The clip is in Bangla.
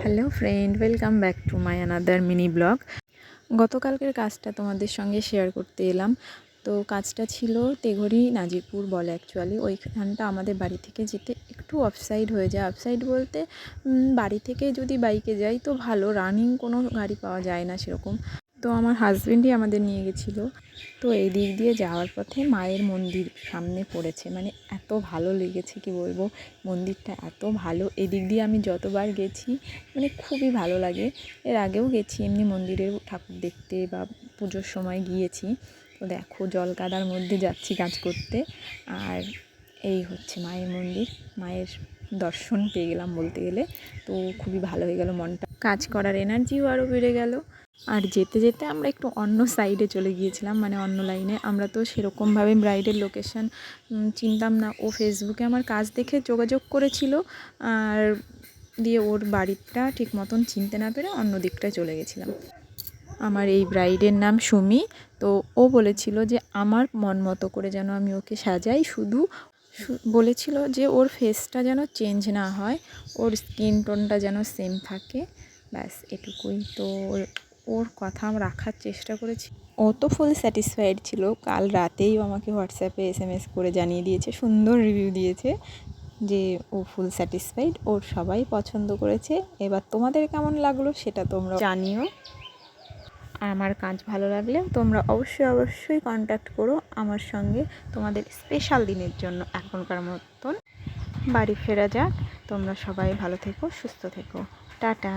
Hello friend, welcome back to my another mini blog. গতকালকের কাজটা তোমাদের সঙ্গে শেয়ার করতে এলাম। তো কাজটা ছিল তেঘরি নাজিরপুর বলে অ্যাকচুয়ালি। ওইখানটা আমাদের বাড়ি থেকে যেতে একটু অফসাইড হয়ে যায়। অফসাইড বলতে বাড়ি থেকে যদি বাইকে যাই তো ভালো, রানিং কোনো গাড়ি পাওয়া যায় না সেরকম। তো আমার হাজব্যান্ডই আমাদের নিয়ে গেছিলো। তো এই দিক দিয়ে যাওয়ার পথে মায়ের মন্দির সামনে পড়েছে, মানে এত ভালো লেগেছে কি বলবো, মন্দিরটা এত ভালো। এদিক দিয়ে আমি যতবার গেছি মানে খুবই ভালো লাগে। এর আগেও গেছি এমনি মন্দিরের ঠাকুর দেখতে বা পুজোর সময় গিয়েছি। তো দেখো জল কাদার মধ্যে যাচ্ছি কাজ করতে, আর এই হচ্ছে মায়ের মন্দির। মায়ের দর্শন পেয়ে গেলাম বলতে গেলে, তো খুবই ভালো হয়ে গেল মনটা, কাজ করার এনার্জিও আরও বেড়ে গেল। আর যেতে যেতে আমরা একটু অন্য সাইডে চলে গিয়েছিলাম, মানে অন্য লাইনে। আমরা তো সেরকমভাবে ব্রাইডের লোকেশন চিনতাম না। ও ফেসবুকে আমার কাজ দেখে যোগাযোগ করেছিল, আর দিয়ে ওর বাড়িটা ঠিক মতন চিনতে না পেরে অন্য দিকটায় চলে গেছিলাম। আমার এই ব্রাইডের নাম সুমি। তো ও বলেছিল যে আমার মন মতো করে যেন আমি ওকে সাজাই, শুধু বলেছিল যে ওর ফেসটা যেন চেঞ্জ না হয়, ওর স্কিন টোনটা যেন সেম থাকে, ব্যাস এটুকুই। তো ওর কথা আমি রাখার চেষ্টা করেছি। ও তো ফুল স্যাটিসফাইড ছিল। কাল রাতেই আমাকে হোয়াটসঅ্যাপে SMS করে জানিয়ে দিয়েছে, সুন্দর রিভিউ দিয়েছে যে ও ফুল স্যাটিসফাইড, ওর সবাই পছন্দ করেছে। এবার তোমাদের কেমন লাগলো সেটা তোমরা জানিও। আর আমার কাজ ভালো লাগলে তোমরা অবশ্যই কন্ট্যাক্ট করো আমার সঙ্গে তোমাদের স্পেশাল দিনের জন্য। এখনকার মতন বাড়ি ফেরা যাক। তোমরা সবাই ভালো থেকো, সুস্থ থেকো, টাটা।